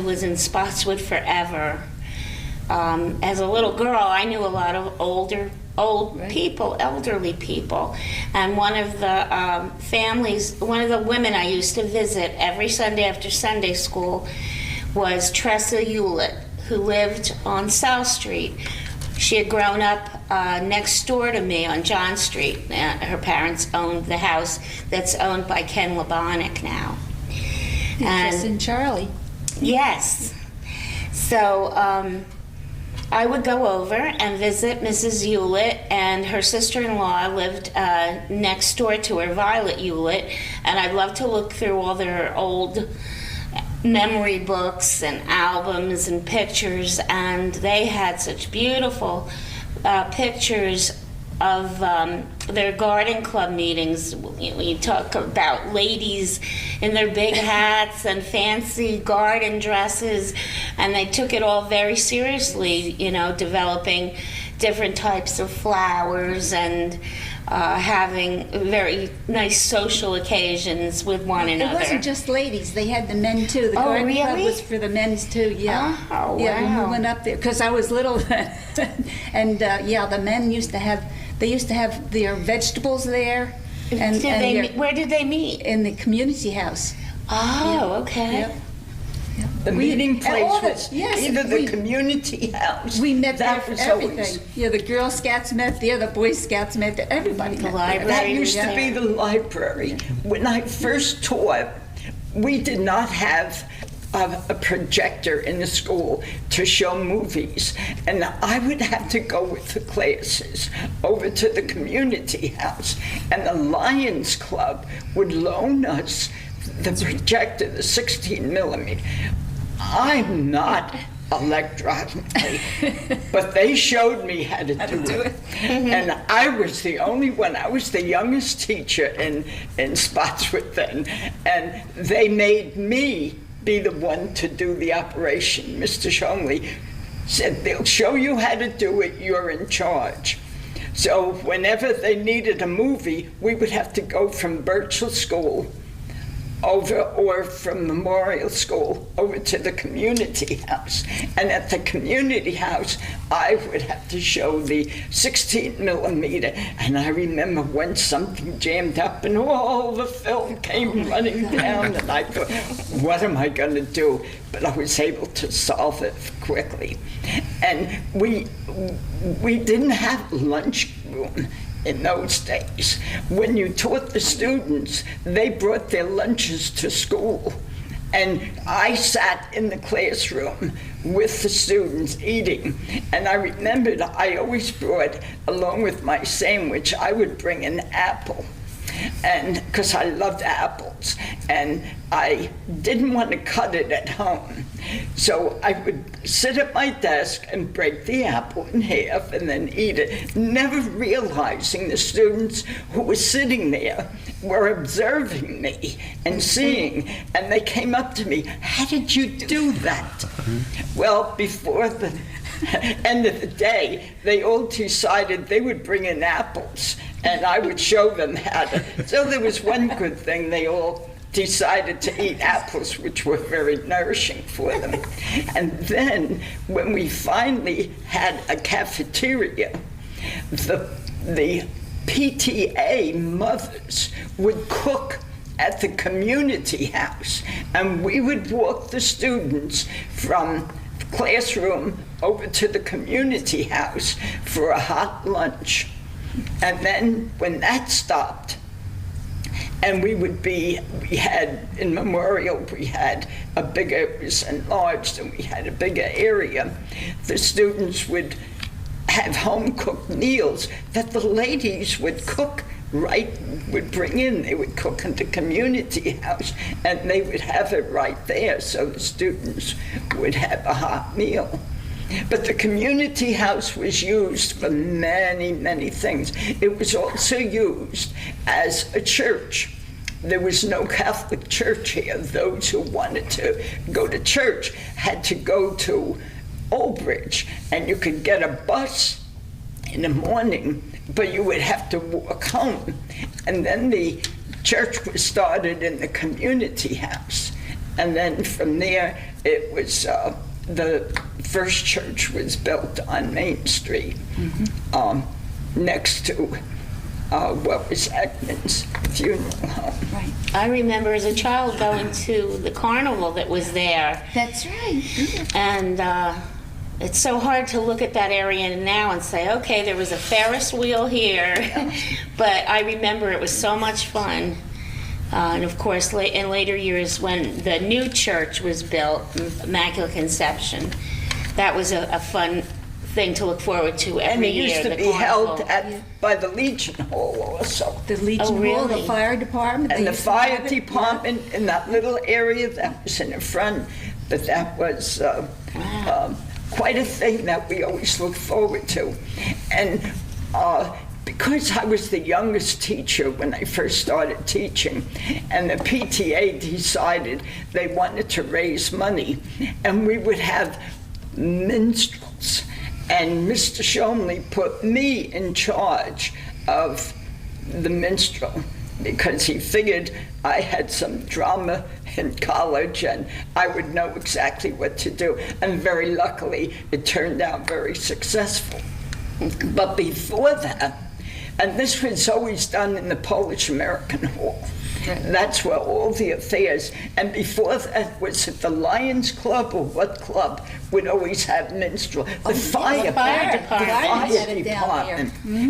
was in Spotswood forever. As a little girl, I knew a lot of people, elderly people. And one of the one of the women I used to visit every Sunday after Sunday school was Tressa Hewlett, who lived on South Street. She had grown up next door to me on John Street. Her parents owned the house that's owned by Ken Labonic now. Tressa and Charlie. Yes. So I would go over and visit Mrs. Hewlett, and her sister-in-law lived next door to her, Violet Hewlett, and I'd love to look through all their old memory books and albums and pictures, and they had such beautiful pictures of their garden club meetings. We talk about ladies in their big hats and fancy garden dresses, and they took it all very seriously, developing different types of flowers and having very nice social occasions with one another. It wasn't just ladies; they had the men too. The garden club was for the men's too. Yeah. Oh, yeah. wow. We went up there because I was little, and the men used to have. They used to have their vegetables there. Where did they meet? In the community house. Oh, okay. Yep. The meeting place was either the community house. We met there that for was everything. Always, the Girl Scouts met there, the Boy Scouts met there, everybody. The met library. there. that used to be the library. When I first taught, we did not have a projector in the school to show movies, and I would have to go with the classes over to the community house, and the Lions Club would loan us the projector, the 16 millimeter. I'm not electronic, but they showed me how to do it. And I was the only one. I was the youngest teacher in Spotswood then, and they made me be the one to do the operation. Mr. Shomley said, they'll show you how to do it, you're in charge. So whenever they needed a movie, we would have to go from Birchall School over, or from Memorial School over to the community house. And at the community house, I would have to show the 16 millimeter. And I remember when something jammed up and all the film came running down, and I thought, what am I going to do? But I was able to solve it quickly. And we didn't have lunchroom in those days. When you taught the students, they brought their lunches to school. And I sat in the classroom with the students eating. And I remembered I always brought, along with my sandwich, I would bring an apple. And because I loved apples, and I didn't want to cut it at home. So I would sit at my desk and break the apple in half and then eat it, never realizing the students who were sitting there were observing me and seeing, and they came up to me, how did you do that? Well, before the end of the day, they all decided they would bring in apples, and I would show them how to. So there was one good thing, they all decided to eat apples, which were very nourishing for them. And then when we finally had a cafeteria, the PTA mothers would cook at the community house, and we would walk the students from classroom over to the community house for a hot lunch. And then when that stopped, and we had, in Memorial, we had a bigger, it was enlarged, and we had a bigger area. The students would have home-cooked meals that the ladies would cook would bring in. They would cook in the community house, and they would have it right there, so the students would have a hot meal. But the community house was used for many, many things. It was also used as a church. There was no Catholic church here. Those who wanted to go to church had to go to Old Bridge, and you could get a bus in the morning, but you would have to walk home. And then the church was started in the community house. And then from there, it was the first church was built on Main Street, next to what was Edmund's funeral home. Right. I remember as a child going to the carnival that was there. That's right. And it's so hard to look at that area now and say, okay, there was a Ferris wheel here. But I remember it was so much fun. And of course, in later years, when the new church was built, Immaculate Conception, that was a fun thing to look forward to And every it year. used to the be held carnival. by the Legion Hall also. The Legion Hall, really? the fire department. And they the used to have fire it, department in that little area that was in the front, but that was quite a thing that we always looked forward to. And because I was the youngest teacher when I first started teaching, and the PTA decided they wanted to raise money, and we would have minstrels. And Mr. Shomley put me in charge of the minstrel because he figured I had some drama in college and I would know exactly what to do. And very luckily, it turned out very successful. But before that, and this was always done in the Polish American Hall. Right. That's where all the affairs, and before that, was it the Lions Club or what club would always have minstrel? The fire department.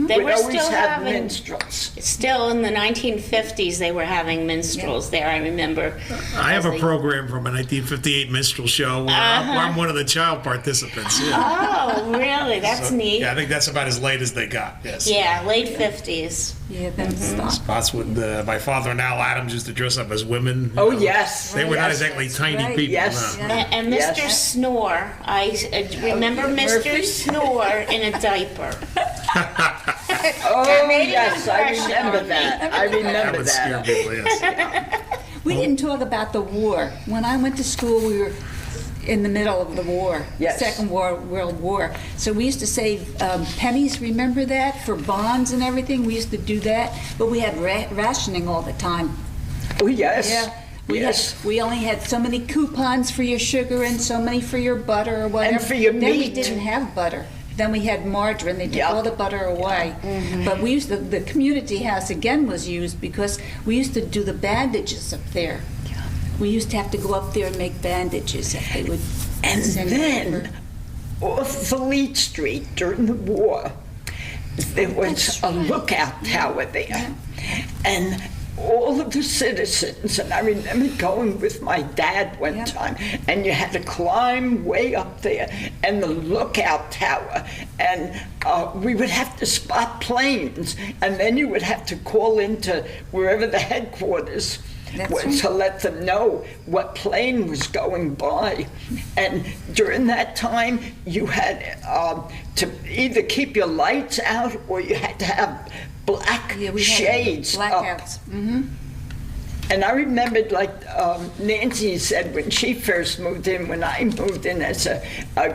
They would were always still have having- minstrels. Still in the 1950s, they were having minstrels there, I remember. I have a program from a 1958 minstrel show where I'm one of the child participants. Yeah. Oh, really? That's neat. Yeah, I think that's about as late as they got. Yes. Yeah, late 50s. Yeah, that's Spotswood. My father and Al Adams used to dress up as women. Oh, yes. They were not Yes. exactly tiny right. people. Yes. No. Yeah. And Mr. Yes. Snore, I remember Mr. Murphy? Snore in a diaper. Oh, made an yes, I impression remember on that. I That remember would scare that. people, yes. We didn't talk about the war. When I went to school, we were in the middle of the war, Yes. Second World War. So we used to save pennies, remember that, for bonds and everything? We used to do that, but we had rationing all the time. Oh, yes. Yeah. Yes. We only had so many coupons for your sugar and so many for your butter or whatever. for your Then we meat. didn't have butter. Then we had margarine. They took Yeah. all the butter away. But we used the community house again was used because we used to do the bandages up there. We used to have to go up there and make bandages if they would And send then, off Fleet Street during the war, there was a lookout tower there. And all of the citizens, and I remember going with my dad one Yeah. time, and you had to climb way up there, and the lookout tower, and we would have to spot planes, and then you would have to call into wherever the headquarters That's was right. to let them know what plane was going by. And during that time, you had to either keep your lights out or you had to have black Yeah, we had shades up. blackouts. And I remembered, like Nancy said, when she first moved in, when I moved in as a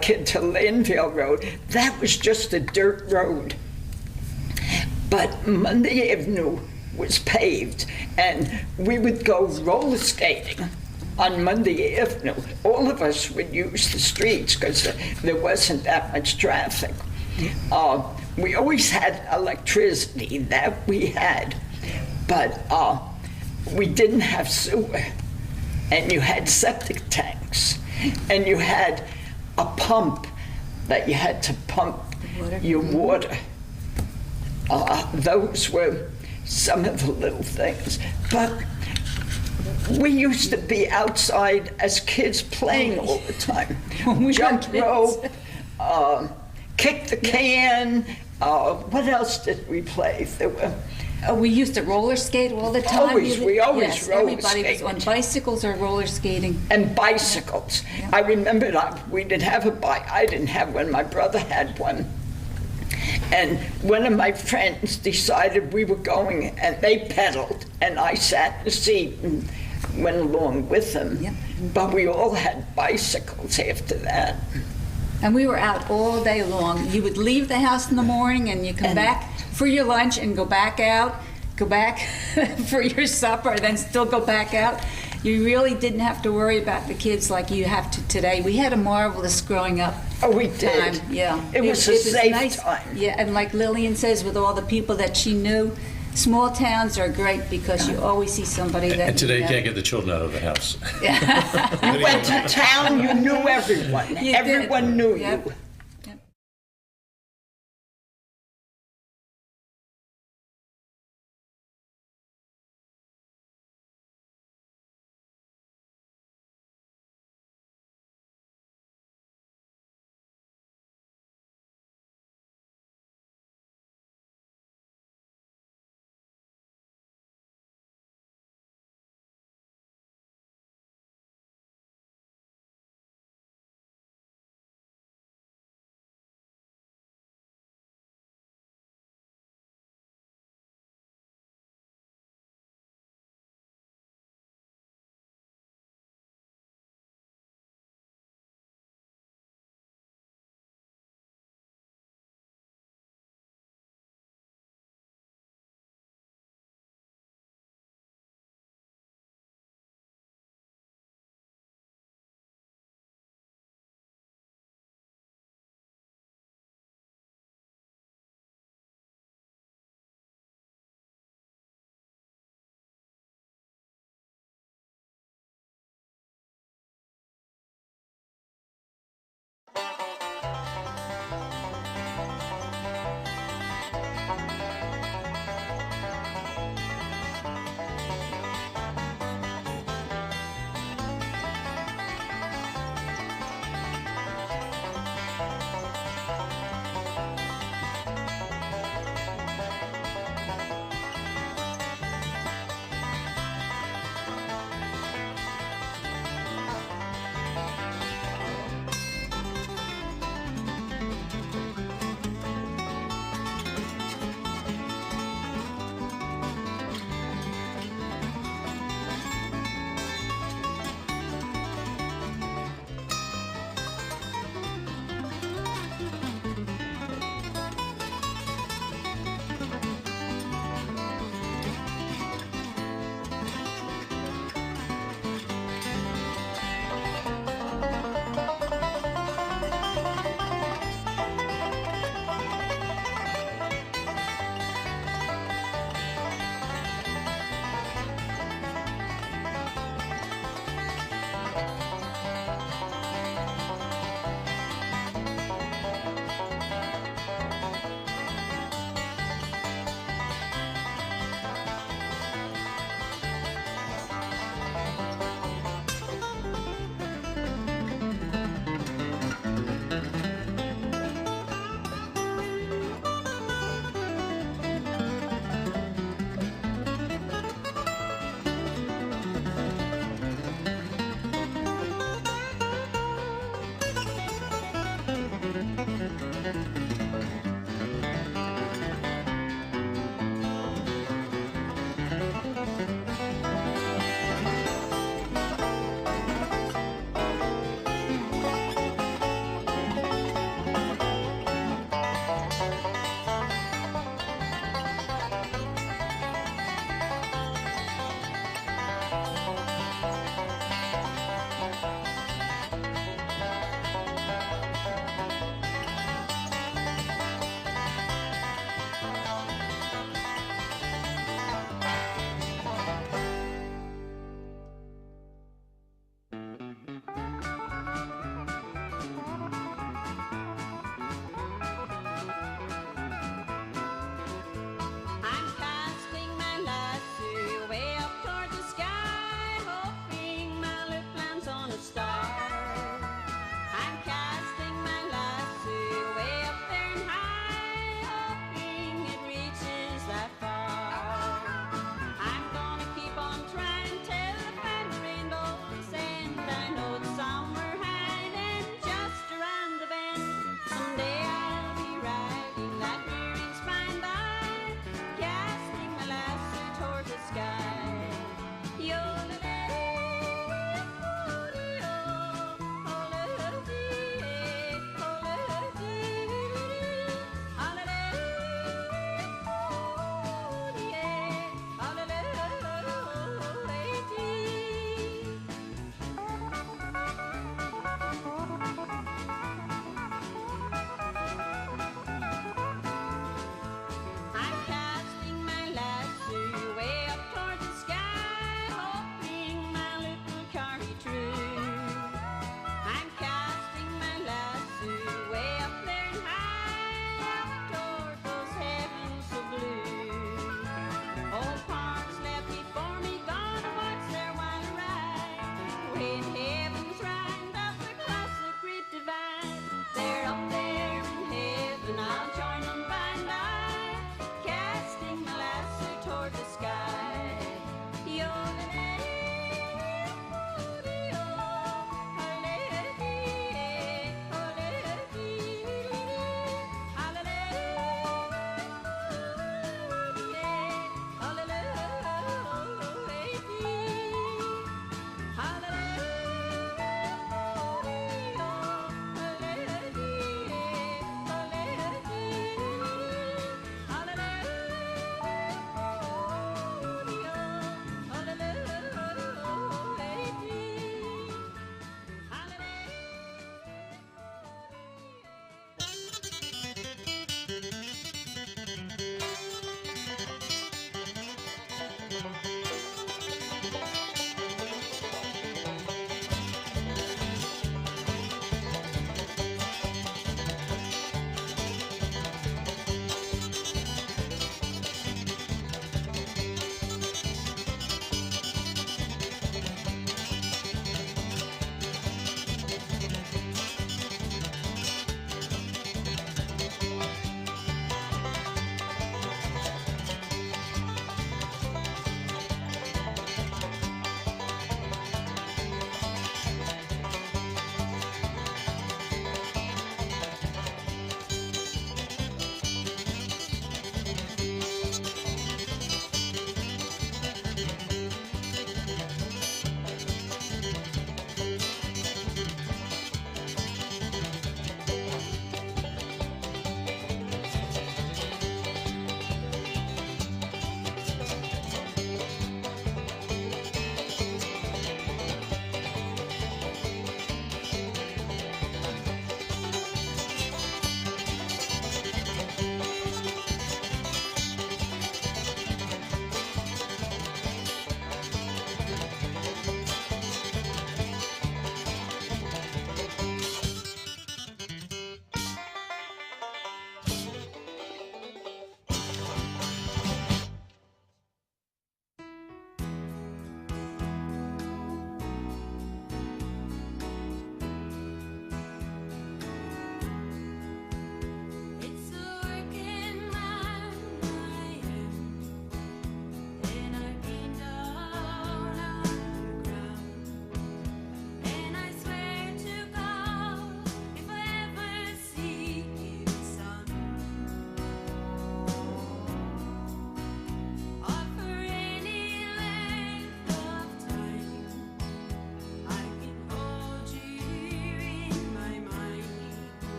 kid to Landville Road, that was just a dirt road. But Monday Avenue was paved, and we would go roller skating on Monday Avenue. All of us would use the streets because there wasn't that much traffic. We always had electricity, that we had, but we didn't have sewer. And you had septic tanks, and you had a pump that you had to pump your water. Those were some of the little things. But we used to be outside as kids playing all the time. were Jump kids. rope, kick the can. What else did we play? There were We used to roller skate all the time. We always yes, roller everybody was on skated. bicycles or roller skating. and bicycles. I remember we didn't have a bike. I didn't have one. My brother had one. And one of my friends decided we were going, and they pedaled, and I sat in the seat and went along with them. Yep. But we all had bicycles after that. And we were out all day long. You would leave the house in the morning and you come back for your lunch and go back out, go back for your supper, and then still go back out. You really didn't have to worry about the kids like you have to today. We had a marvelous growing up. Oh, we did. Time. Yeah. It was a safe time. Yeah, and like Lillian says, with all the people that she knew, small towns are great because you always see somebody that And today you you know. can't get the children out of the house. You went to town, you knew everyone. You did. Everyone knew Yep. you.